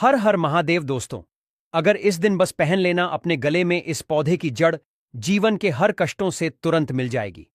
हर हर महादेव दोस्तों। अगर इस दिन बस पहन लेना अपने गले में इस पौधे की जड़, जीवन के हर कष्टों से तुरंत मिल जाएगी।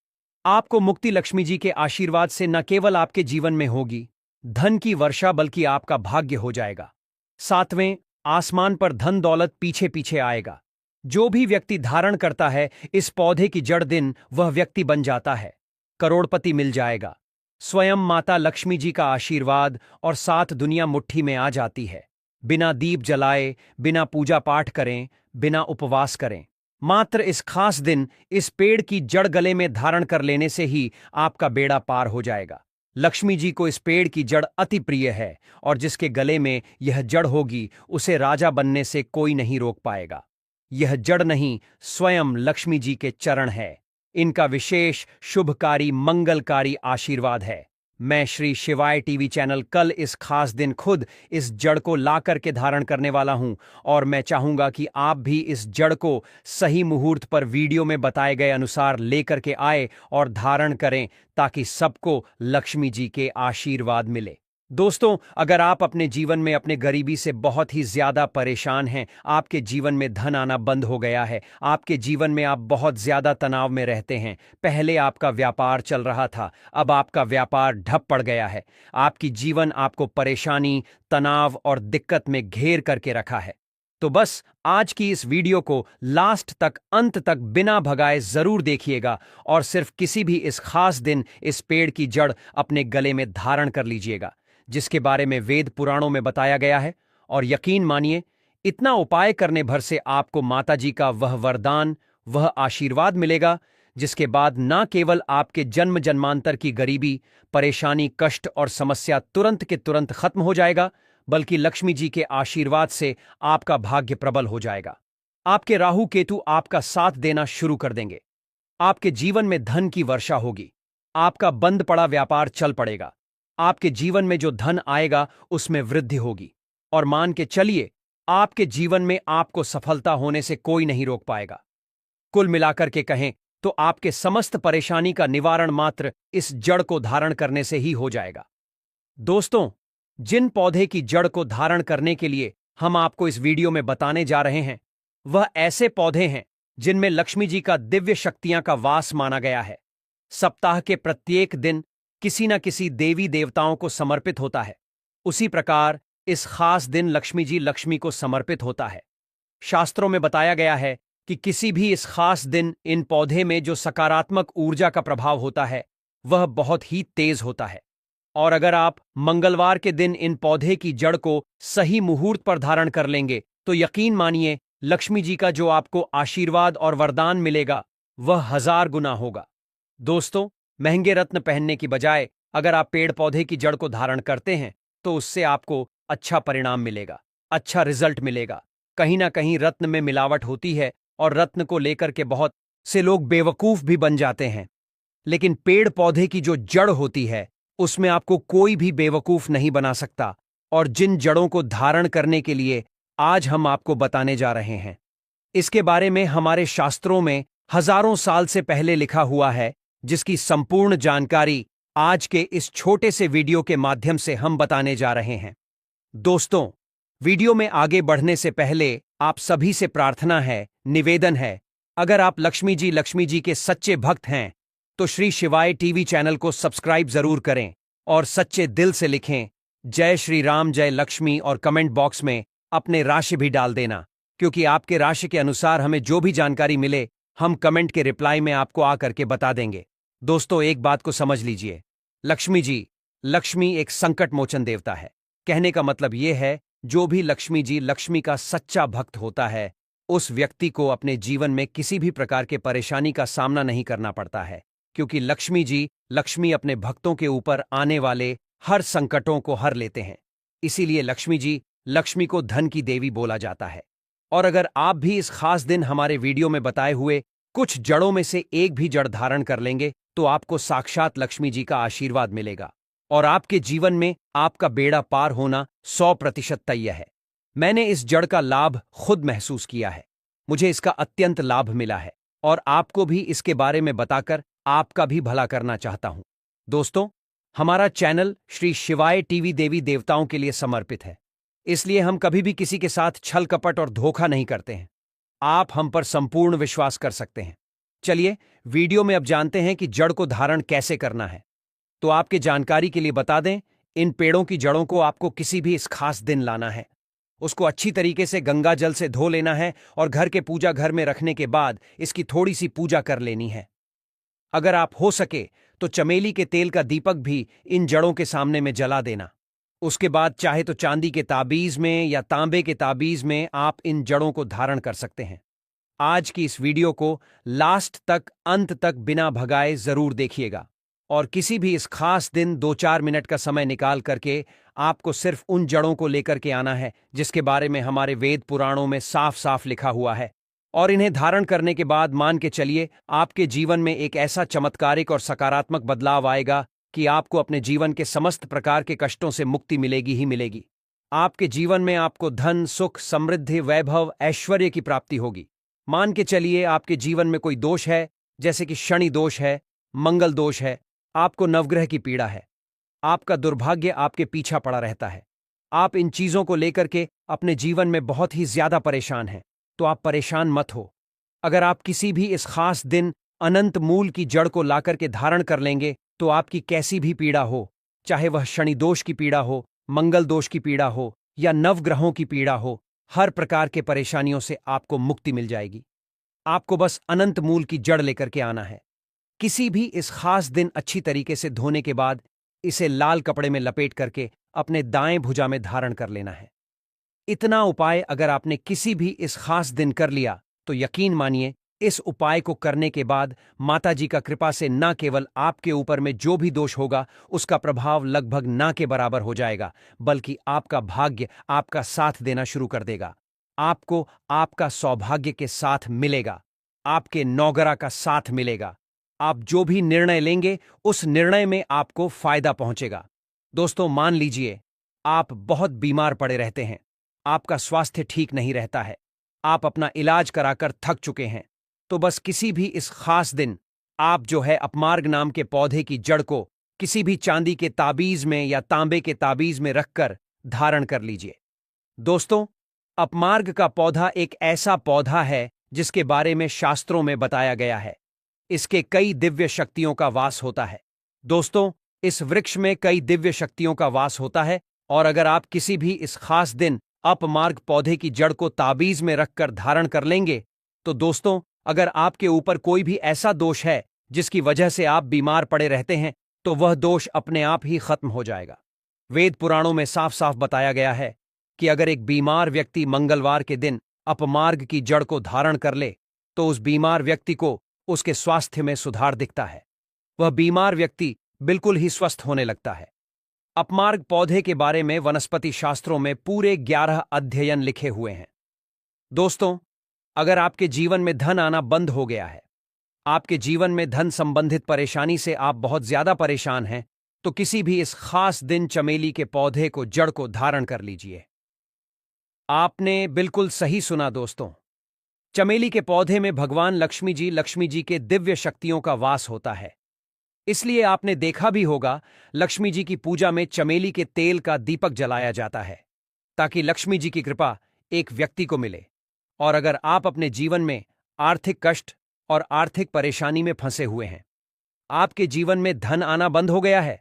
आपको मुक्ति लक्ष्मी जी के आशीर्वाद से न केवल आपके जीवन में होगी धन की वर्षा, बल्कि आपका भाग्य हो जाएगा। सातवें आसमान पर धन दौलत पीछे पीछे आएगा। जो भी व्यक्ति धारण करता है इस पौधे की जड़, दिन वह व्यक्ति बन जाता है, करोड़पति मिल जाएगा। स्वयं माता लक्ष्मी जी का आशीर्वाद और सात दुनिया मुट्ठी में आ जाती है। बिना दीप जलाए, बिना पूजा पाठ करें, बिना उपवास करें, मात्र इस खास दिन इस पेड़ की जड़ गले में धारण कर लेने से ही आपका बेड़ा पार हो जाएगा। लक्ष्मी जी को इस पेड़ की जड़ अति प्रिय है और जिसके गले में यह जड़ होगी उसे राजा बनने से कोई नहीं रोक पाएगा। यह जड़ नहीं, स्वयं लक्ष्मी जी के चरण है। इनका विशेष शुभकारी मंगलकारी आशीर्वाद है। मैं श्री शिवाय टीवी चैनल कल इस खास दिन खुद इस जड़ को ला करके धारण करने वाला हूं और मैं चाहूंगा कि आप भी इस जड़ को सही मुहूर्त पर वीडियो में बताए गए अनुसार लेकर के आए और धारण करें, ताकि सबको लक्ष्मी जी के आशीर्वाद मिले। दोस्तों, अगर आप अपने जीवन में अपने गरीबी से बहुत ही ज्यादा परेशान हैं, आपके जीवन में धन आना बंद हो गया है, आपके जीवन में आप बहुत ज्यादा तनाव में रहते हैं, पहले आपका व्यापार चल रहा था, अब आपका व्यापार ठप पड़ गया है, आपकी जीवन आपको परेशानी, तनाव और दिक्कत में घेर करके रखा है, तो बस आज की इस वीडियो को लास्ट तक, अंत तक बिना भगाए जरूर देखिएगा और सिर्फ किसी भी इस खास दिन इस पेड़ की जड़ अपने गले में धारण कर लीजिएगा, जिसके बारे में वेद पुराणों में बताया गया है। और यकीन मानिए, इतना उपाय करने भर से आपको माताजी का वह वरदान, वह आशीर्वाद मिलेगा, जिसके बाद न केवल आपके जन्म जन्मांतर की गरीबी, परेशानी, कष्ट और समस्या तुरंत के तुरंत खत्म हो जाएगा, बल्कि लक्ष्मी जी के आशीर्वाद से आपका भाग्य प्रबल हो जाएगा। आपके राहु केतु आपका साथ देना शुरू कर देंगे। आपके जीवन में धन की वर्षा होगी। आपका बंद पड़ा व्यापार चल पड़ेगा। आपके जीवन में जो धन आएगा उसमें वृद्धि होगी। और मान के चलिए, आपके जीवन में आपको सफलता होने से कोई नहीं रोक पाएगा। कुल मिलाकर के कहें तो आपके समस्त परेशानी का निवारण मात्र इस जड़ को धारण करने से ही हो जाएगा। दोस्तों, जिन पौधे की जड़ को धारण करने के लिए हम आपको इस वीडियो में बताने जा रहे हैं, वह ऐसे पौधे हैं जिनमें लक्ष्मी जी का दिव्य शक्तियां का वास माना गया है। सप्ताह के प्रत्येक दिन किसी न किसी देवी देवताओं को समर्पित होता है। उसी प्रकार इस खास दिन लक्ष्मी जी लक्ष्मी को समर्पित होता है। शास्त्रों में बताया गया है कि किसी भी इस खास दिन इन पौधे में जो सकारात्मक ऊर्जा का प्रभाव होता है वह बहुत ही तेज होता है। और अगर आप मंगलवार के दिन इन पौधे की जड़ को सही मुहूर्त पर धारण कर लेंगे तो यकीन मानिए, लक्ष्मी जी का जो आपको आशीर्वाद और वरदान मिलेगा वह 1000 गुना होगा। दोस्तों, महंगे रत्न पहनने की बजाय अगर आप पेड़ पौधे की जड़ को धारण करते हैं तो उससे आपको अच्छा परिणाम मिलेगा, अच्छा रिजल्ट मिलेगा। कहीं ना कहीं रत्न में मिलावट होती है और रत्न को लेकर के बहुत से लोग बेवकूफ भी बन जाते हैं, लेकिन पेड़ पौधे की जो जड़ होती है उसमें आपको कोई भी बेवकूफ नहीं बना सकता। और जिन जड़ों को धारण करने के लिए आज हम आपको बताने जा रहे हैं, इसके बारे में हमारे शास्त्रों में हजारों साल से पहले लिखा हुआ है, जिसकी संपूर्ण जानकारी आज के इस छोटे से वीडियो के माध्यम से हम बताने जा रहे हैं। दोस्तों, वीडियो में आगे बढ़ने से पहले आप सभी से प्रार्थना है, निवेदन है, अगर आप लक्ष्मी जी के सच्चे भक्त हैं तो श्री शिवाय टीवी चैनल को सब्सक्राइब जरूर करें और सच्चे दिल से लिखें जय श्री राम, जय लक्ष्मी, और कमेंट बॉक्स में अपने राशि भी डाल देना, क्योंकि आपके राशि के अनुसार हमें जो भी जानकारी मिले हम कमेंट के रिप्लाई में आपको आकर के बता देंगे। दोस्तों, एक बात को समझ लीजिए, लक्ष्मी एक संकट मोचन देवता है। कहने का मतलब यह है, जो भी लक्ष्मी का सच्चा भक्त होता है उस व्यक्ति को अपने जीवन में किसी भी प्रकार के परेशानी का सामना नहीं करना पड़ता है, क्योंकि लक्ष्मी अपने भक्तों के ऊपर आने वाले हर संकटों को हर लेते हैं। इसीलिए लक्ष्मी को धन की देवी बोला जाता है। और अगर आप भी इस खास दिन हमारे वीडियो में बताए हुए कुछ जड़ों में से एक भी जड़ धारण कर लेंगे तो आपको साक्षात लक्ष्मी जी का आशीर्वाद मिलेगा और आपके जीवन में आपका बेड़ा पार होना 100% तय है। मैंने इस जड़ का लाभ खुद महसूस किया है, मुझे इसका अत्यंत लाभ मिला है और आपको भी इसके बारे में बताकर आपका भी भला करना चाहता हूं। दोस्तों, हमारा चैनल श्री शिवाय टीवी देवी देवताओं के लिए समर्पित है। इसलिए हम कभी भी किसी के साथ छल कपट और धोखा नहीं करते हैं। आप हम पर संपूर्ण विश्वास कर सकते हैं। चलिए वीडियो में अब जानते हैं कि जड़ को धारण कैसे करना है। तो आपके जानकारी के लिए बता दें, इन पेड़ों की जड़ों को आपको किसी भी इस खास दिन लाना है। उसको अच्छी तरीके से गंगा जल से धो लेना है और घर के पूजा घर में रखने के बाद इसकी थोड़ी सी पूजा कर लेनी है। अगर आप हो सके तो चमेली के तेल का दीपक भी इन जड़ों के सामने में जला देना। उसके बाद चाहे तो चांदी के ताबीज में या तांबे के ताबीज में आप इन जड़ों को धारण कर सकते हैं। आज की इस वीडियो को लास्ट तक अंत तक बिना भगाए जरूर देखिएगा और किसी भी इस खास दिन 2-4 मिनट का समय निकाल करके आपको सिर्फ उन जड़ों को लेकर के आना है जिसके बारे में हमारे वेद पुराणों में साफ साफ लिखा हुआ है। और इन्हें धारण करने के बाद मान के चलिए आपके जीवन में एक ऐसा चमत्कारिक और सकारात्मक बदलाव आएगा कि आपको अपने जीवन के समस्त प्रकार के कष्टों से मुक्ति मिलेगी ही मिलेगी। आपके जीवन में आपको धन, सुख, समृद्धि, वैभव, ऐश्वर्य की प्राप्ति होगी। मान के चलिए आपके जीवन में कोई दोष है, जैसे कि शनि दोष है, मंगल दोष है, आपको नवग्रह की पीड़ा है, आपका दुर्भाग्य आपके पीछा पड़ा रहता है, आप इन चीजों को लेकर के अपने जीवन में बहुत ही ज्यादा परेशान हैं, तो आप परेशान मत हो। अगर आप किसी भी इस खास दिन अनंत मूल की जड़ को लाकर के धारण कर लेंगे तो आपकी कैसी भी पीड़ा हो, चाहे वह शनि दोष की पीड़ा हो, मंगल दोष की पीड़ा हो या नवग्रहों की पीड़ा हो, हर प्रकार के परेशानियों से आपको मुक्ति मिल जाएगी। आपको बस अनंत मूल की जड़ लेकर के आना है। किसी भी इस खास दिन अच्छी तरीके से धोने के बाद इसे लाल कपड़े में लपेट करके अपने दाएं भुजा में धारण कर लेना है। इतना उपाय अगर आपने किसी भी इस खास दिन कर लिया तो यकीन मानिए इस उपाय को करने के बाद माताजी का कृपा से न केवल आपके ऊपर में जो भी दोष होगा उसका प्रभाव लगभग ना के बराबर हो जाएगा, बल्कि आपका भाग्य आपका साथ देना शुरू कर देगा। आपको आपका सौभाग्य के साथ मिलेगा, आपके नौगरा का साथ मिलेगा। आप जो भी निर्णय लेंगे उस निर्णय में आपको फायदा पहुंचेगा। दोस्तों मान लीजिए आप बहुत बीमार पड़े रहते हैं, आपका स्वास्थ्य ठीक नहीं रहता है, आप अपना इलाज कराकर थक चुके हैं, तो बस किसी भी इस खास दिन आप जो है अपमार्ग नाम के पौधे की जड़ को किसी भी चांदी के ताबीज में या तांबे के ताबीज में रखकर धारण कर लीजिए। दोस्तों अपमार्ग का पौधा एक ऐसा पौधा है जिसके बारे में शास्त्रों में बताया गया है। इसके कई दिव्य शक्तियों का वास होता है। दोस्तों इस वृक्ष में कई दिव्य शक्तियों का वास होता है और अगर आप किसी भी इस खास दिन अपमार्ग पौधे की जड़ को ताबीज में रखकर धारण कर लेंगे तो दोस्तों अगर आपके ऊपर कोई भी ऐसा दोष है जिसकी वजह से आप बीमार पड़े रहते हैं तो वह दोष अपने आप ही खत्म हो जाएगा। वेद पुराणों में साफ साफ बताया गया है कि अगर एक बीमार व्यक्ति मंगलवार के दिन अपमार्ग की जड़ को धारण कर ले तो उस बीमार व्यक्ति को उसके स्वास्थ्य में सुधार दिखता है, वह बीमार व्यक्ति बिल्कुल ही स्वस्थ होने लगता है। अपमार्ग पौधे के बारे में वनस्पति शास्त्रों में पूरे 11 अध्ययन लिखे हुए हैं। दोस्तों अगर आपके जीवन में धन आना बंद हो गया है, आपके जीवन में धन संबंधित परेशानी से आप बहुत ज्यादा परेशान हैं, तो किसी भी इस खास दिन चमेली के पौधे को जड़ को धारण कर लीजिए। आपने बिल्कुल सही सुना दोस्तों, चमेली के पौधे में भगवान लक्ष्मी जी के दिव्य शक्तियों का वास होता है। इसलिए आपने देखा भी होगा लक्ष्मी जी की पूजा में चमेली के तेल का दीपक जलाया जाता है ताकि लक्ष्मी जी की कृपा एक व्यक्ति को मिले। और अगर आप अपने जीवन में आर्थिक कष्ट और आर्थिक परेशानी में फंसे हुए हैं, आपके जीवन में धन आना बंद हो गया है,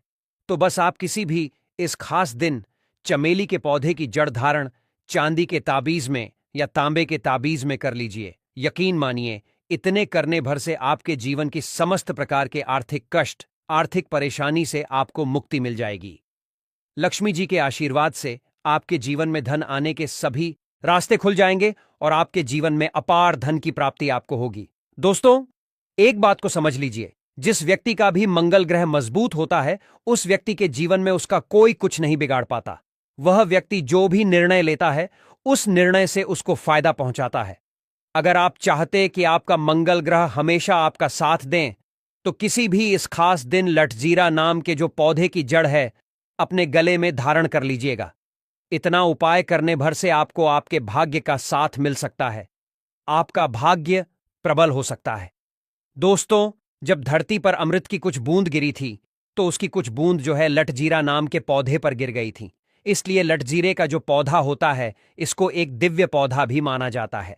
तो बस आप किसी भी इस खास दिन चमेली के पौधे की जड़ धारण चांदी के ताबीज में या तांबे के ताबीज में कर लीजिए। यकीन मानिए इतने करने भर से आपके जीवन की समस्त प्रकार के आर्थिक कष्ट, आर्थिक परेशानी से आपको मुक्ति मिल जाएगी। लक्ष्मी जी के आशीर्वाद से आपके जीवन में धन आने के सभी रास्ते खुल जाएंगे और आपके जीवन में अपार धन की प्राप्ति आपको होगी। दोस्तों एक बात को समझ लीजिए, जिस व्यक्ति का भी मंगल ग्रह मजबूत होता है उस व्यक्ति के जीवन में उसका कोई कुछ नहीं बिगाड़ पाता। वह व्यक्ति जो भी निर्णय लेता है उस निर्णय से उसको फायदा पहुंचाता है। अगर आप चाहते कि आपका मंगल ग्रह हमेशा आपका साथ दें तो किसी भी इस खास दिन लटजीरा नाम के जो पौधे की जड़ है अपने गले में धारण कर लीजिएगा। इतना उपाय करने भर से आपको आपके भाग्य का साथ मिल सकता है, आपका भाग्य प्रबल हो सकता है। दोस्तों जब धरती पर अमृत की कुछ बूंद गिरी थी तो उसकी कुछ बूंद जो है लटजीरा नाम के पौधे पर गिर गई थी। इसलिए लटजीरे का जो पौधा होता है इसको एक दिव्य पौधा भी माना जाता है।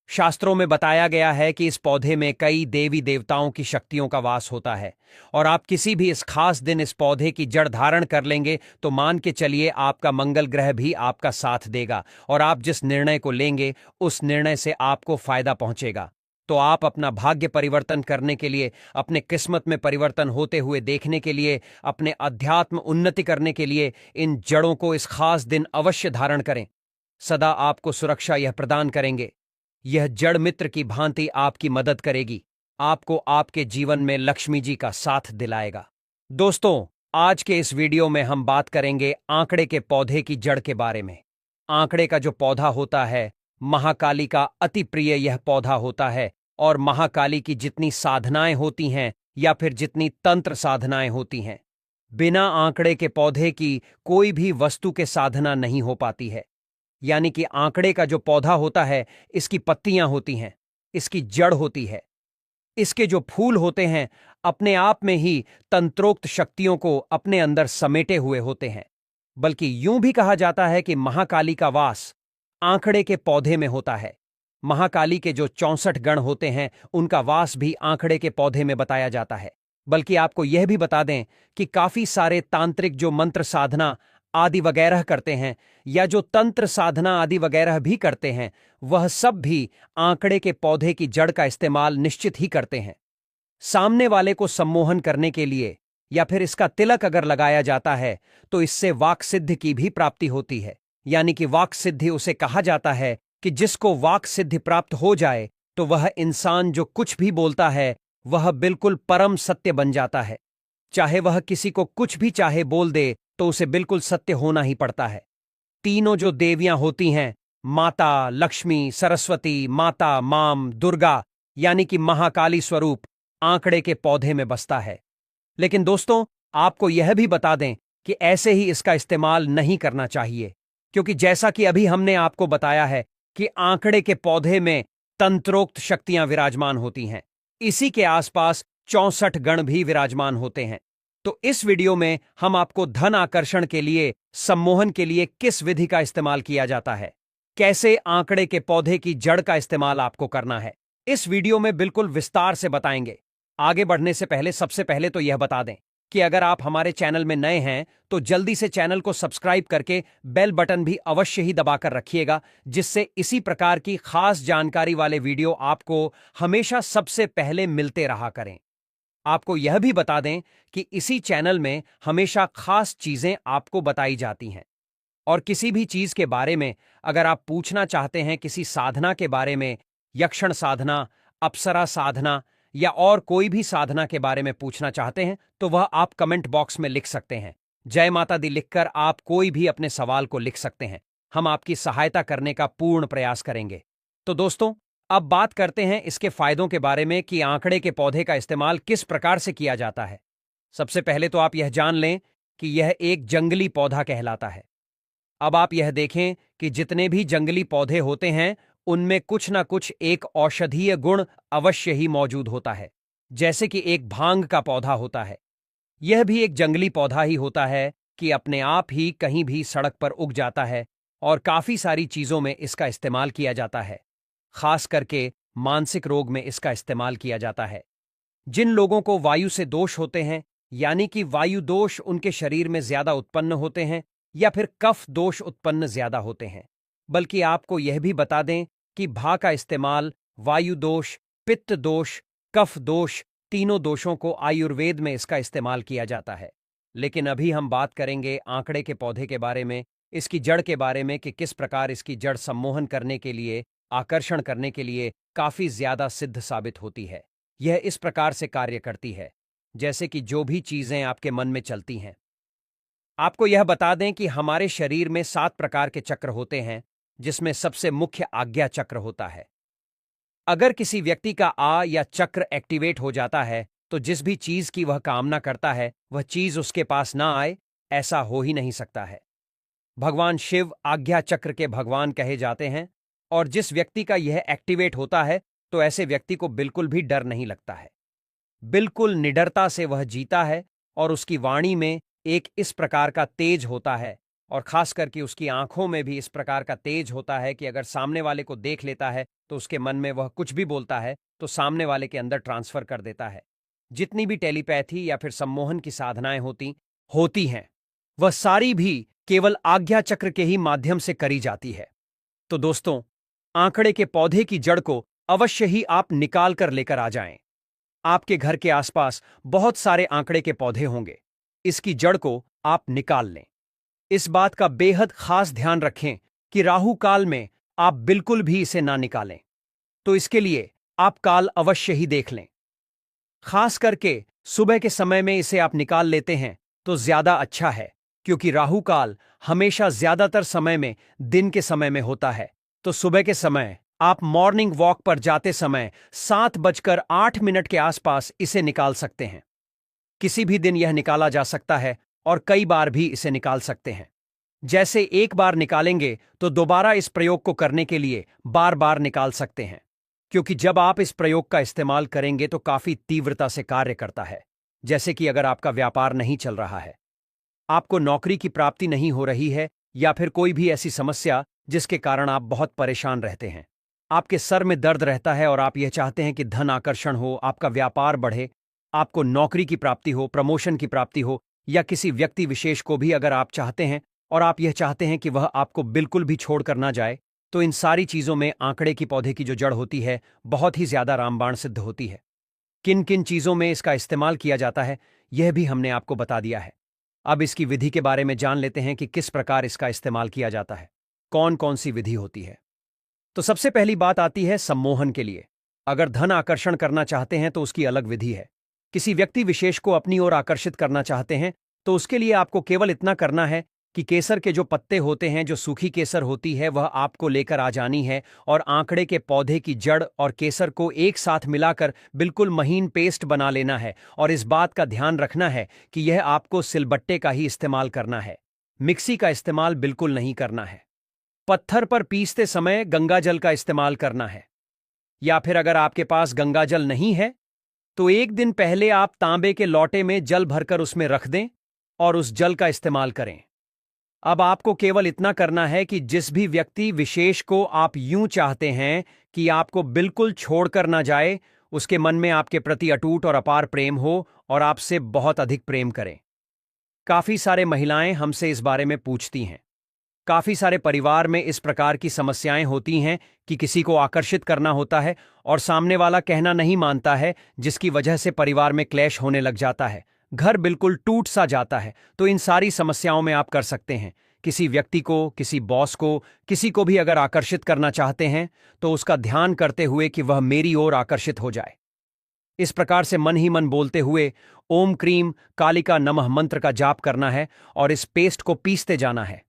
शास्त्रों में बताया गया है कि इस पौधे में कई देवी देवताओं की शक्तियों का वास होता है और आप किसी भी इस खास दिन इस पौधे की जड़ धारण कर लेंगे तो मान के चलिए आपका मंगल ग्रह भी आपका साथ देगा और आप जिस निर्णय को लेंगे उस निर्णय से आपको फायदा पहुंचेगा। तो आप अपना भाग्य परिवर्तन करने के लिए, अपने किस्मत में परिवर्तन होते हुए देखने के लिए, अपने अध्यात्म उन्नति करने के लिए इन जड़ों को इस खास दिन अवश्य धारण करें। सदा आपको सुरक्षा यह प्रदान करेंगे। यह जड़ मित्र की भांति आपकी मदद करेगी, आपको आपके जीवन में लक्ष्मी जी का साथ दिलाएगा। दोस्तों, आज के इस वीडियो में हम बात करेंगे आंकड़े के पौधे की जड़ के बारे में। आंकड़े का जो पौधा होता है, महाकाली का अति प्रिय यह पौधा होता है और महाकाली की जितनी साधनाएं होती हैं या फिर जितनी तंत्र साधनाएं होती हैं, बिना आंकड़े के पौधे की कोई भी वस्तु के साधना नहीं हो पाती है। यानी कि आंकड़े का जो पौधा होता है, इसकी पत्तियां होती हैं, इसकी जड़ होती है, इसके जो फूल होते हैं अपने आप में ही तंत्रोक्त शक्तियों को अपने अंदर समेटे हुए होते हैं। बल्कि यूं भी कहा जाता है कि महाकाली का वास आंकड़े के पौधे में होता है। महाकाली के जो 64 गण होते हैं उनका वास भी आंकड़े के पौधे में बताया जाता है। बल्कि आपको यह भी बता दें कि काफी सारे तांत्रिक जो मंत्र साधना आदि वगैरह करते हैं या जो तंत्र साधना आदि वगैरह भी करते हैं, वह सब भी आंकड़े के पौधे की जड़ का इस्तेमाल निश्चित ही करते हैं। सामने वाले को सम्मोहन करने के लिए या फिर इसका तिलक अगर लगाया जाता है तो इससे वाक सिद्धि की भी प्राप्ति होती है। यानी कि वाक सिद्धि उसे कहा जाता है कि जिसको वाक सिद्धि प्राप्त हो जाए तो वह इंसान जो कुछ भी बोलता है वह बिल्कुल परम सत्य बन जाता है। चाहे वह किसी को कुछ भी चाहे बोल दे तो उसे बिल्कुल सत्य होना ही पड़ता है। तीनों जो देवियां होती हैं, माता लक्ष्मी, सरस्वती, माता माम, दुर्गा, यानी कि महाकाली स्वरूप आंकड़े के पौधे में बसता है। लेकिन दोस्तों, आपको यह भी बता दें कि ऐसे ही इसका इस्तेमाल नहीं करना चाहिए, क्योंकि जैसा कि अभी हमने आपको बताया है कि आंकड़े के पौधे में तंत्रोक्त शक्तियां विराजमान होती हैं। इसी के आसपास 64 गण भी विराजमान होते हैं। तो इस वीडियो में हम आपको धन आकर्षण के लिए, सम्मोहन के लिए किस विधि का इस्तेमाल किया जाता है, कैसे आंकड़े के पौधे की जड़ का इस्तेमाल आपको करना है, इस वीडियो में बिल्कुल विस्तार से बताएंगे। आगे बढ़ने से पहले सबसे पहले तो यह बता दें कि अगर आप हमारे चैनल में नए हैं तो जल्दी से चैनल को सब्सक्राइब करके बेल बटन भी अवश्य ही दबाकर रखिएगा, जिससे इसी प्रकार की खास जानकारी वाले वीडियो आपको हमेशा सबसे पहले मिलते रहा करें। आपको यह भी बता दें कि इसी चैनल में हमेशा खास चीजें आपको बताई जाती हैं और किसी भी चीज के बारे में अगर आप पूछना चाहते हैं, किसी साधना के बारे में, यक्षण साधना, अप्सरा साधना या और कोई भी साधना के बारे में पूछना चाहते हैं, तो वह आप कमेंट बॉक्स में लिख सकते हैं। जय माता दी लिखकर आप कोई भी अपने सवाल को लिख सकते हैं। हम आपकी सहायता करने का पूर्ण प्रयास करेंगे। तो दोस्तों, अब बात करते हैं इसके फायदों के बारे में कि आंकड़े के पौधे का इस्तेमाल किस प्रकार से किया जाता है। सबसे पहले तो आप यह जान लें कि यह एक जंगली पौधा कहलाता है। अब आप यह देखें कि जितने भी जंगली पौधे होते हैं उनमें कुछ ना कुछ एक औषधीय गुण अवश्य ही मौजूद होता है। जैसे कि एक भांग का पौधा होता है, यह भी एक जंगली पौधा ही होता है कि अपने आप ही कहीं भी सड़क पर उग जाता है और काफी सारी चीजों में इसका इस्तेमाल किया जाता है। खास करके मानसिक रोग में इसका इस्तेमाल किया जाता है। जिन लोगों को वायु से दोष होते हैं, यानी कि वायु दोष उनके शरीर में ज्यादा उत्पन्न होते हैं या फिर कफ दोष उत्पन्न ज्यादा होते हैं। बल्कि आपको यह भी बता दें कि भा का इस्तेमाल वायु दोष, पित्त दोष, कफ दोष, तीनों दोषों को आयुर्वेद में इसका इस्तेमाल किया जाता है। लेकिन अभी हम बात करेंगे आंकड़े के पौधे के बारे में, इसकी जड़ के बारे में कि किस प्रकार इसकी जड़ सम्मोहन करने के लिए, आकर्षण करने के लिए काफी ज्यादा सिद्ध साबित होती है। यह इस प्रकार से कार्य करती है जैसे कि जो भी चीजें आपके मन में चलती हैं। आपको यह बता दें कि हमारे शरीर में 7 प्रकार के चक्र होते हैं, जिसमें सबसे मुख्य आज्ञा चक्र होता है। अगर किसी व्यक्ति का आ या चक्र एक्टिवेट हो जाता है तो जिस भी चीज की वह कामना करता है वह चीज उसके पास ना आए, ऐसा हो ही नहीं सकता है। भगवान शिव आज्ञा चक्र के भगवान कहे जाते हैं और जिस व्यक्ति का यह एक्टिवेट होता है तो ऐसे व्यक्ति को बिल्कुल भी डर नहीं लगता है। बिल्कुल निडरता से वह जीता है और उसकी वाणी में एक इस प्रकार का तेज होता है और खास करके उसकी आंखों में भी इस प्रकार का तेज होता है कि अगर सामने वाले को देख लेता है तो उसके मन में वह कुछ भी बोलता है तो सामने वाले के अंदर ट्रांसफर कर देता है। जितनी भी टेलीपैथी या फिर सम्मोहन की साधनाएं होती हैं, वह सारी भी केवल आज्ञा चक्र के ही माध्यम से करी जाती है। तो दोस्तों, आंकड़े के पौधे की जड़ को अवश्य ही आप निकाल कर लेकर आ जाएं। आपके घर के आसपास बहुत सारे आंकड़े के पौधे होंगे। इसकी जड़ को आप निकाल लें। इस बात का बेहद खास ध्यान रखें कि राहु काल में आप बिल्कुल भी इसे ना निकालें। तो इसके लिए आप काल अवश्य ही देख लें। खास करके सुबह के समय में इसे आप निकाल लेते हैं तो ज्यादा अच्छा है, क्योंकि राहु काल हमेशा ज्यादातर समय में दिन के समय में होता है। तो सुबह के समय आप मॉर्निंग वॉक पर जाते समय 7:08 के आसपास इसे निकाल सकते हैं। किसी भी दिन यह निकाला जा सकता है और कई बार भी इसे निकाल सकते हैं। जैसे एक बार निकालेंगे तो दोबारा इस प्रयोग को करने के लिए बार बार निकाल सकते हैं, क्योंकि जब आप इस प्रयोग का इस्तेमाल करेंगे तो काफी तीव्रता से कार्य करता है। जैसे कि अगर आपका व्यापार नहीं चल रहा है, आपको नौकरी की प्राप्ति नहीं हो रही है, या फिर कोई भी ऐसी समस्या जिसके कारण आप बहुत परेशान रहते हैं, आपके सर में दर्द रहता है और आप यह चाहते हैं कि धन आकर्षण हो, आपका व्यापार बढ़े, आपको नौकरी की प्राप्ति हो, प्रमोशन की प्राप्ति हो, या किसी व्यक्ति विशेष को भी अगर आप चाहते हैं और आप यह चाहते हैं कि वह आपको बिल्कुल भी छोड़कर ना जाए, तो इन सारी चीजों में आंकड़े की पौधे की जो जड़ होती है बहुत ही ज्यादा रामबाण सिद्ध होती है। किन किन चीजों में इसका इस्तेमाल किया जाता है यह भी हमने आपको बता दिया है। अब इसकी विधि के बारे में जान लेते हैं कि किस प्रकार इसका इस्तेमाल किया जाता है, कौन कौन सी विधि होती है। तो सबसे पहली बात आती है सम्मोहन के लिए। अगर धन आकर्षण करना चाहते हैं तो उसकी अलग विधि है। किसी व्यक्ति विशेष को अपनी ओर आकर्षित करना चाहते हैं तो उसके लिए आपको केवल इतना करना है कि केसर के जो पत्ते होते हैं, जो सूखी केसर होती है, वह आपको लेकर आ जानी है और आंकड़े के पौधे की जड़ और केसर को एक साथ मिलाकर बिल्कुल महीन पेस्ट बना लेना है। और इस बात का ध्यान रखना है कि यह आपको सिलबट्टे का ही इस्तेमाल करना है, मिक्सी का इस्तेमाल बिल्कुल नहीं करना है। पत्थर पर पीसते समय गंगाजल का इस्तेमाल करना है, या फिर अगर आपके पास गंगाजल नहीं है तो एक दिन पहले आप तांबे के लोटे में जल भरकर उसमें रख दें और उस जल का इस्तेमाल करें। अब आपको केवल इतना करना है कि जिस भी व्यक्ति विशेष को आप यूं चाहते हैं कि आपको बिल्कुल छोड़कर ना जाए, उसके मन में आपके प्रति अटूट और अपार प्रेम हो और आपसे बहुत अधिक प्रेम करें। काफी सारे महिलाएं हमसे इस बारे में पूछती हैं। काफी सारे परिवार में इस प्रकार की समस्याएं होती हैं कि किसी को आकर्षित करना होता है और सामने वाला कहना नहीं मानता है, जिसकी वजह से परिवार में क्लैश होने लग जाता है, घर बिल्कुल टूट सा जाता है। तो इन सारी समस्याओं में आप कर सकते हैं। किसी व्यक्ति को, किसी बॉस को, किसी को भी अगर आकर्षित करना चाहते हैं तो उसका ध्यान करते हुए कि वह मेरी ओर आकर्षित हो जाए, इस प्रकार से मन ही मन बोलते हुए ओम क्रीम कालिका नमः मंत्र का जाप करना है और इस पेस्ट को पीसते जाना है।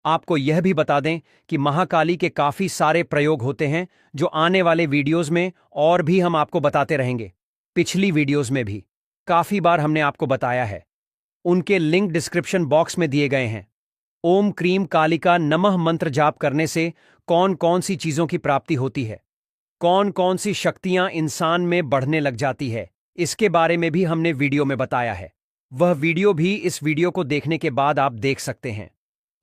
आपको यह भी बता दें कि महाकाली के काफी सारे प्रयोग होते हैं, जो आने वाले वीडियोस में और भी हम आपको बताते रहेंगे। पिछली वीडियोस में भी काफी बार हमने आपको बताया है, उनके लिंक डिस्क्रिप्शन बॉक्स में दिए गए हैं। ओम क्रीम कालिका नमः मंत्र जाप करने से कौन कौन सी चीजों की प्राप्ति होती है, कौन कौन सी शक्तियां इंसान में बढ़ने लग जाती है, इसके बारे में भी हमने वीडियो में बताया है। वह वीडियो भी इस वीडियो को देखने के बाद आप देख सकते हैं।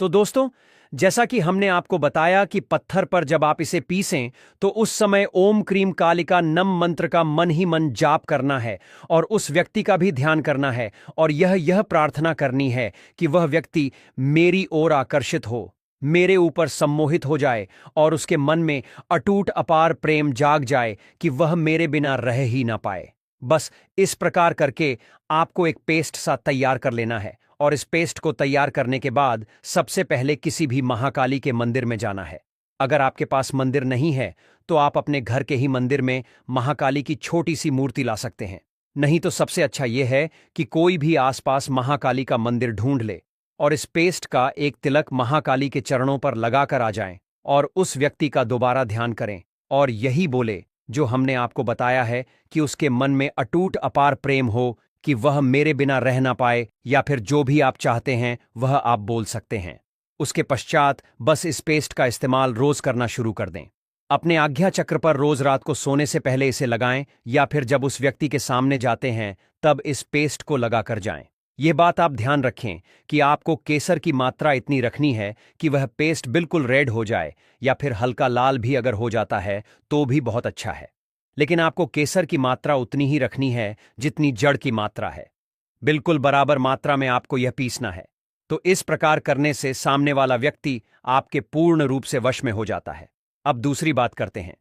तो दोस्तों, जैसा कि हमने आपको बताया कि पत्थर पर जब आप इसे पीसें तो उस समय ओम क्रीम कालिका नम मंत्र का मन ही मन जाप करना है और उस व्यक्ति का भी ध्यान करना है और यह प्रार्थना करनी है कि वह व्यक्ति मेरी ओर आकर्षित हो, मेरे ऊपर सम्मोहित हो जाए और उसके मन में अटूट अपार प्रेम जाग जाए कि वह मेरे बिना रह ही ना पाए। बस इस प्रकार करके आपको एक पेस्ट सा तैयार कर लेना है और इस पेस्ट को तैयार करने के बाद सबसे पहले किसी भी महाकाली के मंदिर में जाना है। अगर आपके पास मंदिर नहीं है तो आप अपने घर के ही मंदिर में महाकाली की छोटी सी मूर्ति ला सकते हैं। नहीं तो सबसे अच्छा यह है कि कोई भी आसपास महाकाली का मंदिर ढूंढ ले और इस पेस्ट का एक तिलक महाकाली के चरणों पर लगाकर आ जाएं और उस व्यक्ति का दोबारा ध्यान करें और यही बोले जो हमने आपको बताया है कि उसके मन में अटूट अपार प्रेम हो कि वह मेरे बिना रह ना पाए, या फिर जो भी आप चाहते हैं वह आप बोल सकते हैं। उसके पश्चात बस इस पेस्ट का इस्तेमाल रोज करना शुरू कर दें। अपने आज्ञा चक्र पर रोज रात को सोने से पहले इसे लगाएं, या फिर जब उस व्यक्ति के सामने जाते हैं तब इस पेस्ट को लगाकर जाएं। ये बात आप ध्यान रखें कि आपको केसर की मात्रा इतनी रखनी है कि वह पेस्ट बिल्कुल रेड हो जाए, या फिर हल्का लाल भी अगर हो जाता है तो भी बहुत अच्छा है। लेकिन आपको केसर की मात्रा उतनी ही रखनी है जितनी जड़ की मात्रा है। बिल्कुल बराबर मात्रा में आपको यह पीसना है। तो इस प्रकार करने से सामने वाला व्यक्ति आपके पूर्ण रूप से वश में हो जाता है। अब दूसरी बात करते हैं।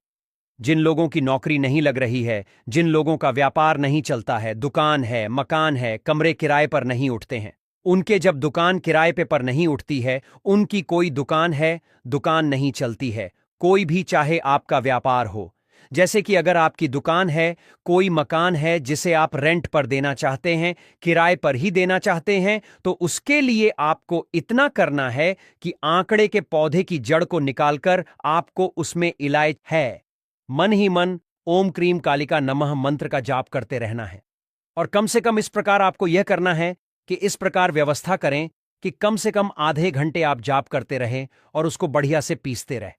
जिन लोगों की नौकरी नहीं लग रही है, जिन लोगों का व्यापार नहीं चलता है, दुकान है, मकान है, कमरे किराए पर नहीं उठते हैं, उनके जब दुकान किराए पर नहीं उठती है, उनकी कोई दुकान है, दुकान नहीं चलती है, कोई भी चाहे आपका व्यापार हो। जैसे कि अगर आपकी दुकान है, कोई मकान है जिसे आप रेंट पर देना चाहते हैं, किराए पर ही देना चाहते हैं, तो उसके लिए आपको इतना करना है कि आंकड़े के पौधे की जड़ को निकालकर आपको उसमें इलाज है, मन ही मन ओम क्रीम कालिका नमः मंत्र का जाप करते रहना है। और कम से कम इस प्रकार आपको यह करना है कि इस प्रकार व्यवस्था करें कि कम से कम आधे घंटे आप जाप करते रहें और उसको बढ़िया से पीसते रहें।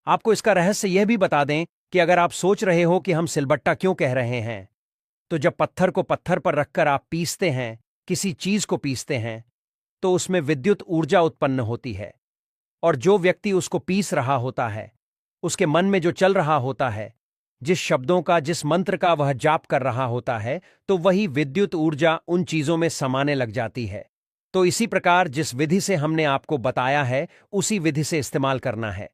आपको इसका रहस्य यह भी बता दें कि अगर आप सोच रहे हो कि हम सिलबट्टा क्यों कह रहे हैं, तो जब पत्थर को पत्थर पर रखकर आप पीसते हैं, किसी चीज को पीसते हैं, तो उसमें विद्युत ऊर्जा उत्पन्न होती है। और जो व्यक्ति उसको पीस रहा होता है, उसके मन में जो चल रहा होता है, जिस शब्दों का, जिस मंत्र का वह जाप कर रहा होता है, तो वही विद्युत ऊर्जा उन चीजों में समाने लग जाती है। तो इसी प्रकार जिस विधि से हमने आपको बताया है, उसी विधि से इस्तेमाल करना है।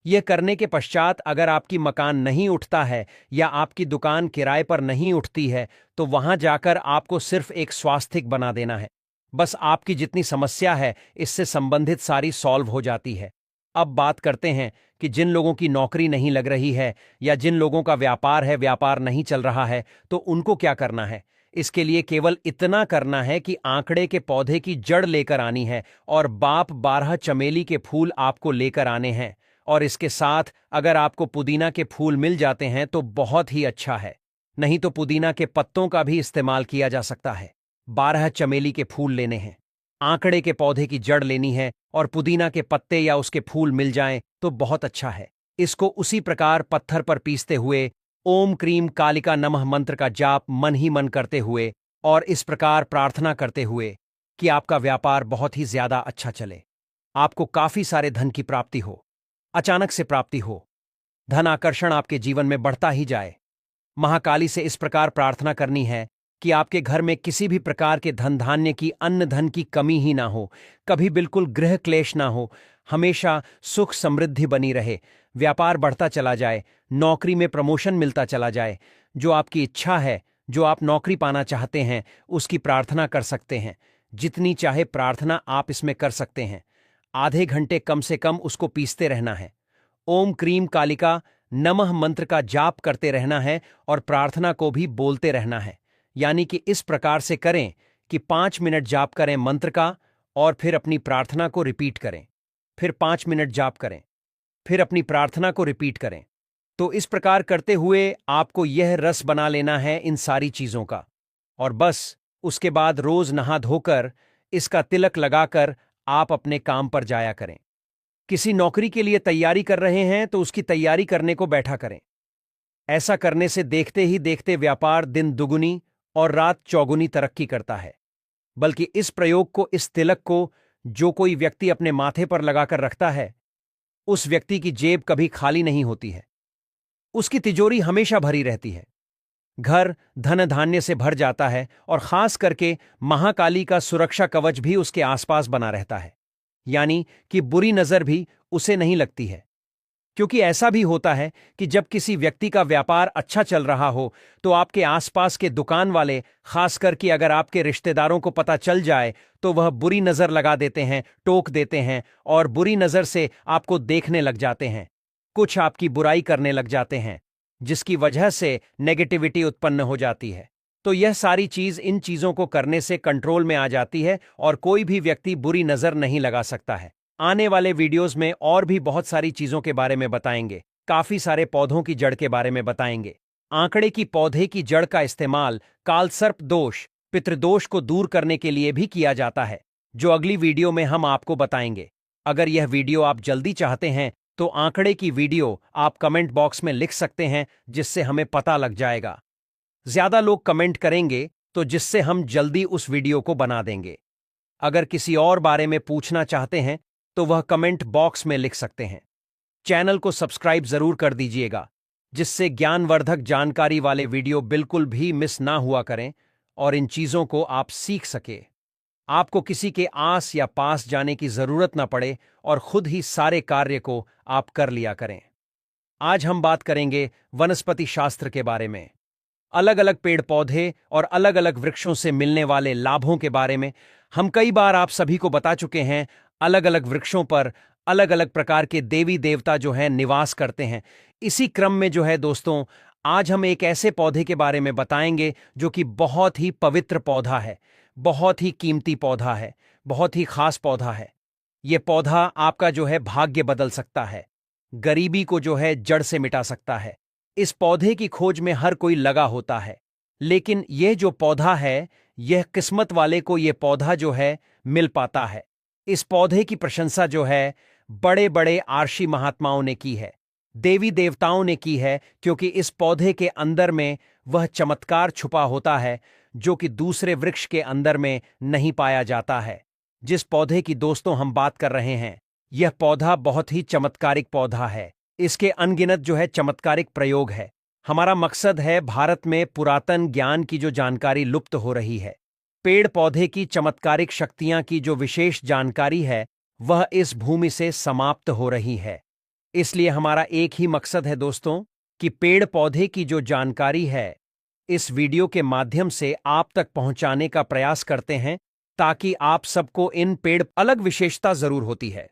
यह करने के पश्चात अगर आपकी मकान नहीं उठता है या आपकी दुकान किराए पर नहीं उठती है, तो वहां जाकर आपको सिर्फ एक स्वास्थिक बना देना है। बस आपकी जितनी समस्या है इससे संबंधित सारी सॉल्व हो जाती है। अब बात करते हैं कि जिन लोगों की नौकरी नहीं लग रही है या जिन लोगों का व्यापार है, व्यापार नहीं चल रहा है, तो उनको क्या करना है। इसके लिए केवल इतना करना है कि आंकड़े के पौधे की जड़ लेकर आनी है और बाप 12 चमेली के फूल आपको लेकर आने हैं। और इसके साथ अगर आपको पुदीना के फूल मिल जाते हैं तो बहुत ही अच्छा है, नहीं तो पुदीना के पत्तों का भी इस्तेमाल किया जा सकता है। 12 चमेली के फूल लेने हैं, आंकड़े के पौधे की जड़ लेनी है और पुदीना के पत्ते या उसके फूल मिल जाएं तो बहुत अच्छा है। इसको उसी प्रकार पत्थर पर पीसते हुए ओम क्रीम कालिका नमः मंत्र का जाप मन ही मन करते हुए और इस प्रकार प्रार्थना करते हुए कि आपका व्यापार बहुत ही ज्यादा अच्छा चले, आपको काफी सारे धन की प्राप्ति हो, अचानक से प्राप्ति हो, धन आकर्षण आपके जीवन में बढ़ता ही जाए। महाकाली से इस प्रकार प्रार्थना करनी है कि आपके घर में किसी भी प्रकार के धन धान्य की, अन्न धन की कमी ही ना हो, कभी बिल्कुल गृह क्लेश ना हो, हमेशा सुख समृद्धि बनी रहे, व्यापार बढ़ता चला जाए, नौकरी में प्रमोशन मिलता चला जाए। जो आपकी इच्छा है, जो आप नौकरी पाना चाहते हैं, उसकी प्रार्थना कर सकते हैं। जितनी चाहे प्रार्थना आप इसमें कर सकते हैं। आधे घंटे कम से कम उसको पीसते रहना है। ओम क्रीम कालिका नमः मंत्र का जाप करते रहना है और प्रार्थना को भी बोलते रहना है। यानी कि इस प्रकार से करें कि 5 मिनट जाप करें मंत्र का और फिर अपनी प्रार्थना को रिपीट करें, फिर 5 मिनट जाप करें, फिर अपनी प्रार्थना को रिपीट करें। तो इस प्रकार करते हुए आपको यह रस बना लेना है इन सारी चीजों का, और बस उसके बाद रोज नहा धोकर इसका तिलक लगाकर आप अपने काम पर जाया करें। किसी नौकरी के लिए तैयारी कर रहे हैं तो उसकी तैयारी करने को बैठा करें। ऐसा करने से देखते ही देखते व्यापार दिन दुगुनी और रात चौगुनी तरक्की करता है। बल्कि इस प्रयोग को, इस तिलक को जो कोई व्यक्ति अपने माथे पर लगाकर रखता है, उस व्यक्ति की जेब कभी खाली नहीं होती है, उसकी तिजोरी हमेशा भरी रहती है, घर धन धान्य से भर जाता है और खास करके महाकाली का सुरक्षा कवच भी उसके आसपास बना रहता है। यानी कि बुरी नजर भी उसे नहीं लगती है। क्योंकि ऐसा भी होता है कि जब किसी व्यक्ति का व्यापार अच्छा चल रहा हो तो आपके आसपास के दुकान वाले, खासकर कि अगर आपके रिश्तेदारों को पता चल जाए, तो वह बुरी नजर लगा देते हैं, टोक देते हैं और बुरी नजर से आपको देखने लग जाते हैं, कुछ आपकी बुराई करने लग जाते हैं, जिसकी वजह से नेगेटिविटी उत्पन्न हो जाती है। तो यह सारी चीज इन चीजों को करने से कंट्रोल में आ जाती है और कोई भी व्यक्ति बुरी नजर नहीं लगा सकता है। आने वाले वीडियोस में और भी बहुत सारी चीजों के बारे में बताएंगे, काफी सारे पौधों की जड़ के बारे में बताएंगे। आंकड़े की पौधे की जड़ का इस्तेमाल कालसर्प दोष, पितृदोष को दूर करने के लिए भी किया जाता है, जो अगली वीडियो में हम आपको बताएंगे। अगर यह वीडियो आप जल्दी चाहते हैं तो आंकड़े की वीडियो आप कमेंट बॉक्स में लिख सकते हैं, जिससे हमें पता लग जाएगा। ज्यादा लोग कमेंट करेंगे तो जिससे हम जल्दी उस वीडियो को बना देंगे। अगर किसी और बारे में पूछना चाहते हैं तो वह कमेंट बॉक्स में लिख सकते हैं। चैनल को सब्सक्राइब जरूर कर दीजिएगा, जिससे ज्ञानवर्धक जानकारी वाले वीडियो बिल्कुल भी मिस ना हुआ करें और इन चीजों को आप सीख सके। आपको किसी के आस या पास जाने की जरूरत ना पड़े और खुद ही सारे कार्य को आप कर लिया करें। आज हम बात करेंगे वनस्पति शास्त्र के बारे में। अलग अलग पेड़ पौधे और अलग अलग वृक्षों से मिलने वाले लाभों के बारे में हम कई बार आप सभी को बता चुके हैं। अलग अलग वृक्षों पर अलग अलग प्रकार के देवी देवता जो हैं निवास करते हैं। इसी क्रम में जो है दोस्तों, आज हम एक ऐसे पौधे के बारे में बताएंगे जो कि बहुत ही पवित्र पौधा है, बहुत ही कीमती पौधा है, बहुत ही खास पौधा है। यह पौधा आपका जो है भाग्य बदल सकता है, गरीबी को जो है जड़ से मिटा सकता है। इस पौधे की खोज में हर कोई लगा होता है, लेकिन यह जो पौधा है, यह किस्मत वाले को यह पौधा जो है मिल पाता है। इस पौधे की प्रशंसा जो है बड़े बड़े आर्षी महात्माओं ने की है, देवी देवताओं ने की है, क्योंकि इस पौधे के अंदर में वह चमत्कार छुपा होता है जो कि दूसरे वृक्ष के अंदर में नहीं पाया जाता है। जिस पौधे की दोस्तों हम बात कर रहे हैं, यह पौधा बहुत ही चमत्कारिक पौधा है। इसके अनगिनत जो है चमत्कारिक प्रयोग है। हमारा मकसद है भारत में पुरातन ज्ञान की जो जानकारी लुप्त हो रही है, पेड़ पौधे की चमत्कारिक शक्तियां की जो विशेष जानकारी है, वह इस भूमि से समाप्त हो रही है। इसलिए हमारा एक ही मकसद है दोस्तों कि पेड़ पौधे की जो जानकारी है, इस वीडियो के माध्यम से आप तक पहुंचाने का प्रयास करते हैं, ताकि आप सबको इन पेड़ अलग विशेषता जरूर होती है।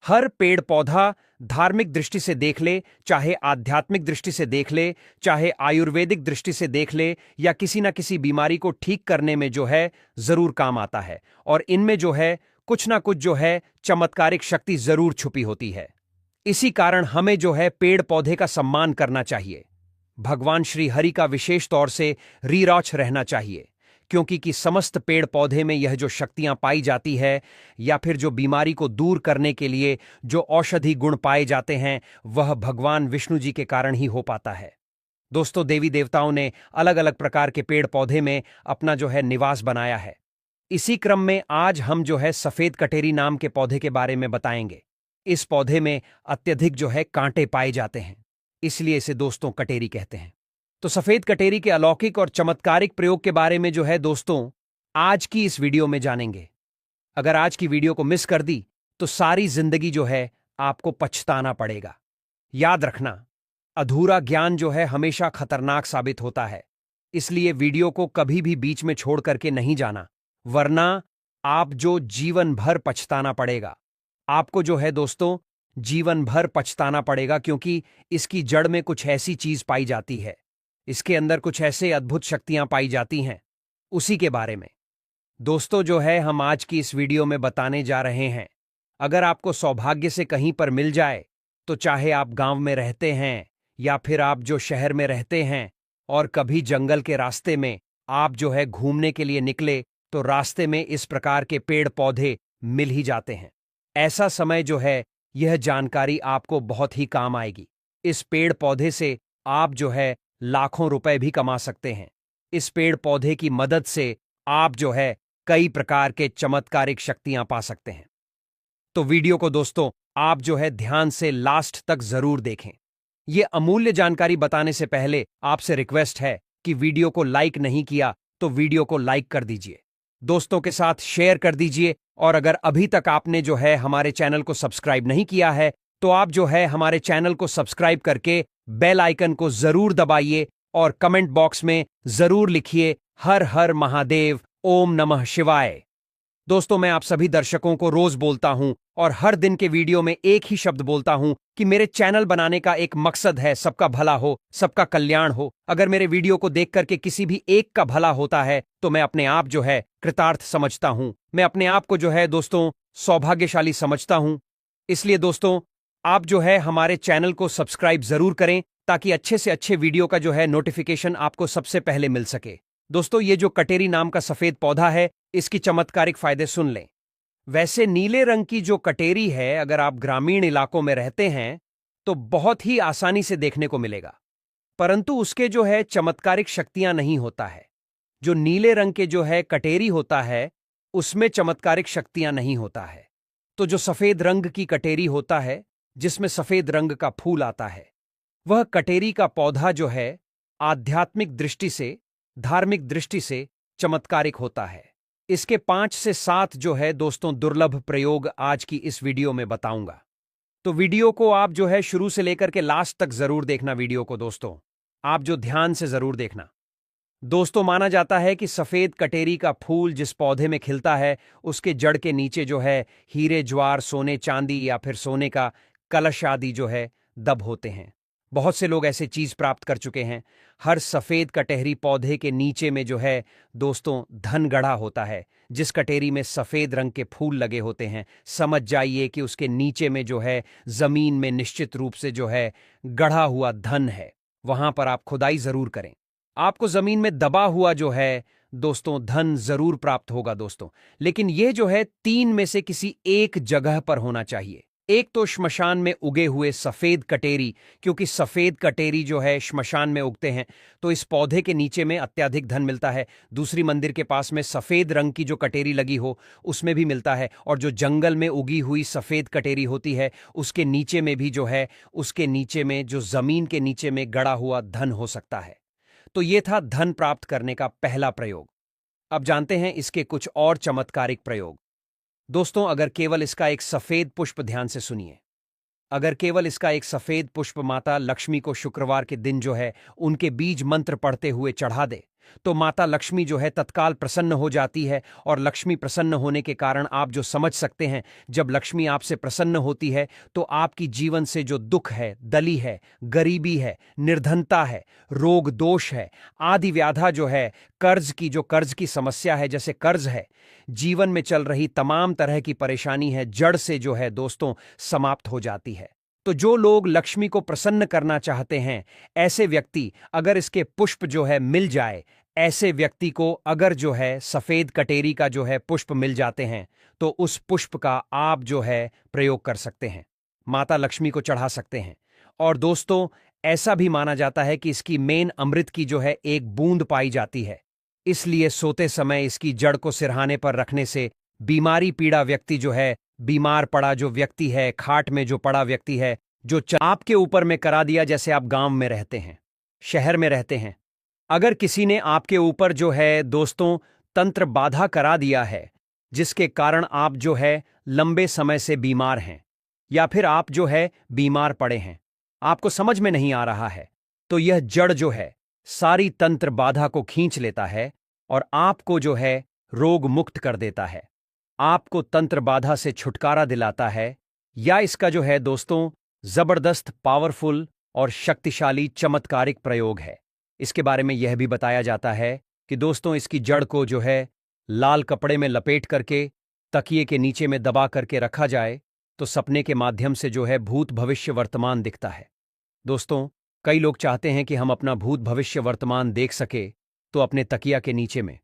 हर पेड़ पौधा धार्मिक दृष्टि से देख ले, चाहे आध्यात्मिक दृष्टि से देख ले, चाहे आयुर्वेदिक दृष्टि से देख ले, या किसी ना किसी बीमारी को ठीक करने में जो है जरूर काम आता है। और इनमें जो है कुछ ना कुछ जो है चमत्कारिक शक्ति जरूर छुपी होती है। इसी कारण हमें जो है पेड़ पौधे का सम्मान करना चाहिए। भगवान श्री हरि का विशेष तौर से रीरॉच रहना चाहिए, क्योंकि कि समस्त पेड़ पौधे में यह जो शक्तियां पाई जाती है, या फिर जो बीमारी को दूर करने के लिए जो औषधि गुण पाए जाते हैं, वह भगवान विष्णु जी के कारण ही हो पाता है। दोस्तों, देवी देवताओं ने अलग अलग प्रकार के पेड़ पौधे में अपना जो है निवास बनाया है। इसी क्रम में आज हम जो है सफेद कटेरी नाम के पौधे के बारे में बताएंगे। इस पौधे में अत्यधिक जो है कांटे पाए जाते हैं, इसलिए इसे दोस्तों कटेरी कहते हैं। तो सफेद कटेरी के अलौकिक और चमत्कारिक प्रयोग के बारे में जो है दोस्तों आज की इस वीडियो में जानेंगे। अगर आज की वीडियो को मिस कर दी तो सारी जिंदगी जो है आपको पछताना पड़ेगा। याद रखना, अधूरा ज्ञान जो है हमेशा खतरनाक साबित होता है, इसलिए वीडियो को कभी भी बीच में छोड़ करके नहीं जाना, वरना आप जो जीवन भर पछताना पड़ेगा। आपको जो है दोस्तों जीवन भर पछताना पड़ेगा, क्योंकि इसकी जड़ में कुछ ऐसी चीज पाई जाती है, इसके अंदर कुछ ऐसे अद्भुत शक्तियां पाई जाती हैं। उसी के बारे में दोस्तों जो है हम आज की इस वीडियो में बताने जा रहे हैं। अगर आपको सौभाग्य से कहीं पर मिल जाए, तो चाहे आप गांव में रहते हैं या फिर आप जो शहर में रहते हैं, और कभी जंगल के रास्ते में आप जो है घूमने के लिए निकले, तो रास्ते में इस प्रकार के पेड़ पौधे मिल ही जाते हैं। ऐसा समय जो है यह जानकारी आपको बहुत ही काम आएगी। इस पेड़ पौधे से आप जो है लाखों रुपए भी कमा सकते हैं। इस पेड़ पौधे की मदद से आप जो है कई प्रकार के चमत्कारिक शक्तियां पा सकते हैं। तो वीडियो को दोस्तों आप जो है ध्यान से लास्ट तक जरूर देखें। यह अमूल्य जानकारी बताने से पहले आपसे रिक्वेस्ट है कि वीडियो को लाइक नहीं किया तो वीडियो को लाइक कर दीजिए, दोस्तों के साथ शेयर कर दीजिए, और अगर अभी तक आपने जो है हमारे चैनल को सब्सक्राइब नहीं किया है, तो आप जो है हमारे चैनल को सब्सक्राइब करके बेल आइकन को जरूर दबाइए और कमेंट बॉक्स में जरूर लिखिए हर हर महादेव, ओम नमः शिवाय। दोस्तों, मैं आप सभी दर्शकों को रोज बोलता हूं और हर दिन के वीडियो में एक ही शब्द बोलता हूं कि मेरे चैनल बनाने का एक मकसद है सबका भला हो, सबका कल्याण हो। अगर मेरे वीडियो को देख करके किसी भी एक का भला होता है तो मैं अपने आप जो है कृतार्थ समझता हूं, मैं अपने आप को जो है दोस्तों सौभाग्यशाली समझता हूं। इसलिए दोस्तों आप जो है हमारे चैनल को सब्सक्राइब जरूर करें, ताकि अच्छे से अच्छे वीडियो का जो है नोटिफिकेशन आपको सबसे पहले मिल सके। दोस्तों, ये जो कटेरी नाम का सफेद पौधा है, इसकी चमत्कारिक फायदे सुन लें। वैसे नीले रंग की जो कटेरी है, अगर आप ग्रामीण इलाकों में रहते हैं तो बहुत ही आसानी से देखने को मिलेगा, परंतु उसके जो है चमत्कारिक शक्तियां नहीं होता है। जो नीले रंग के जो है कटेरी होता है उसमें चमत्कारिक शक्तियां नहीं होता है। तो जो सफेद रंग की कटेरी होता है जिसमें सफेद रंग का फूल आता है, वह कटेरी का पौधा जो है आध्यात्मिक दृष्टि से, धार्मिक दृष्टि से चमत्कारिक होता है। इसके 5 से 7 जो है दोस्तों दुर्लभ प्रयोग आज की इस वीडियो में बताऊंगा। तो वीडियो को आप जो है शुरू से लेकर के लास्ट तक जरूर देखना। वीडियो को दोस्तों आप जो ध्यान से जरूर देखना। दोस्तों माना जाता है कि सफेद कटेरी का फूल जिस पौधे में खिलता है उसके जड़ के नीचे जो है हीरे, ज्वार, सोने, चांदी या फिर सोने का कलश आदि जो है दब होते हैं। बहुत से लोग ऐसे चीज प्राप्त कर चुके हैं। हर सफेद कटहरी पौधे के नीचे में जो है दोस्तों धन गढ़ा होता है। जिस कटेरी में सफेद रंग के फूल लगे होते हैं, समझ जाइए कि उसके नीचे में जो है जमीन में निश्चित रूप से जो है गढ़ा हुआ धन है। वहां पर आप खुदाई जरूर करें, आपको जमीन में दबा हुआ जो है दोस्तों धन जरूर प्राप्त होगा दोस्तों। लेकिन यह जो है 3 में से किसी एक जगह पर होना चाहिए। एक तो श्मशान में उगे हुए सफेद कटेरी, क्योंकि सफेद कटेरी जो है श्मशान में उगते हैं तो इस पौधे के नीचे में अत्यधिक धन मिलता है। दूसरी मंदिर के पास में सफेद रंग की जो कटेरी लगी हो उसमें भी मिलता है, और जो जंगल में उगी हुई सफेद कटेरी होती है उसके नीचे में भी जो है, उसके नीचे में जो जमीन के नीचे में गड़ा हुआ धन हो सकता है। तो यह था धन प्राप्त करने का पहला प्रयोग। अब जानते हैं इसके कुछ और चमत्कारिक प्रयोग। दोस्तों अगर केवल इसका एक सफेद पुष्प, ध्यान से सुनिए, अगर केवल इसका एक सफेद पुष्प माता लक्ष्मी को शुक्रवार के दिन जो है उनके बीज मंत्र पढ़ते हुए चढ़ा दे तो माता लक्ष्मी जो है तत्काल प्रसन्न हो जाती है। और लक्ष्मी प्रसन्न होने के कारण आप जो समझ सकते हैं, जब लक्ष्मी आपसे प्रसन्न होती है तो आपकी जीवन से जो दुख है, दली है, गरीबी है, निर्धनता है, रोग दोष है, आदि व्याधा जो है, कर्ज की समस्या है, जैसे कर्ज है, जीवन में चल रही तमाम तरह की परेशानी है, जड़ से जो है दोस्तों समाप्त हो जाती है। तो जो लोग लक्ष्मी को प्रसन्न करना चाहते हैं, ऐसे व्यक्ति अगर इसके पुष्प जो है मिल जाए, ऐसे व्यक्ति को अगर जो है सफेद कटेरी का जो है पुष्प मिल जाते हैं तो उस पुष्प का आप जो है प्रयोग कर सकते हैं, माता लक्ष्मी को चढ़ा सकते हैं। और दोस्तों ऐसा भी माना जाता है कि इसकी मेन अमृत की जो है एक बूंद पाई जाती है, इसलिए सोते समय इसकी जड़ को सिरहाने पर रखने से बीमारी पीड़ा व्यक्ति जो है, बीमार पड़ा जो व्यक्ति है, खाट में जो पड़ा व्यक्ति है, जो आपके ऊपर में करा दिया, जैसे आप गांव में रहते हैं, शहर में रहते हैं, अगर किसी ने आपके ऊपर जो है दोस्तों तंत्र बाधा करा दिया है जिसके कारण आप जो है लंबे समय से बीमार हैं, या फिर आप जो है बीमार पड़े हैं, आपको समझ में नहीं आ रहा है, तो यह जड़ जो है सारी तंत्र बाधा को खींच लेता है और आपको जो है रोग मुक्त कर देता है, आपको तंत्र बाधा से छुटकारा दिलाता है। या इसका जो है दोस्तों जबरदस्त, पावरफुल और शक्तिशाली चमत्कारिक प्रयोग है। इसके बारे में यह भी बताया जाता है कि दोस्तों इसकी जड़ को जो है लाल कपड़े में लपेट करके तकिए के नीचे में दबा करके रखा जाए तो सपने के माध्यम से जो है भूत भविष्य वर्तमान दिखता है। दोस्तों कई लोग चाहते हैं कि हम अपना भूत भविष्य वर्तमान देख सके, तो अपने तकिया के नीचे में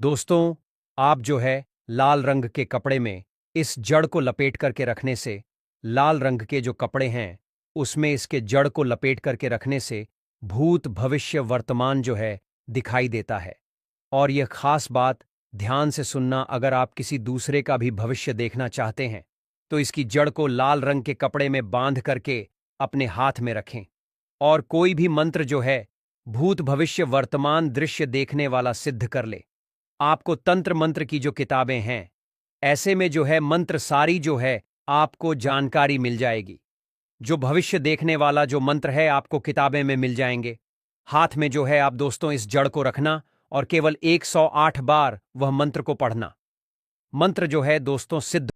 दोस्तों आप जो है लाल रंग के कपड़े में इस जड़ को लपेट करके रखने से, लाल रंग के जो कपड़े हैं उसमें इसके जड़ को लपेट करके रखने से भूत भविष्य वर्तमान जो है दिखाई देता है। और यह खास बात ध्यान से सुनना, अगर आप किसी दूसरे का भी भविष्य देखना चाहते हैं तो इसकी जड़ को लाल रंग के कपड़े में बांध करके अपने हाथ में रखें, और कोई भी मंत्र जो है भूत भविष्य वर्तमान दृश्य देखने वाला सिद्ध कर ले। आपको तंत्र मंत्र की जो किताबें हैं, ऐसे में जो है मंत्र सारी जो है आपको जानकारी मिल जाएगी। जो भविष्य देखने वाला जो मंत्र है आपको किताबें में मिल जाएंगे। हाथ में जो है आप दोस्तों इस जड़ को रखना और केवल 108 बार वह मंत्र को पढ़ना। मंत्र जो है दोस्तों सिद्ध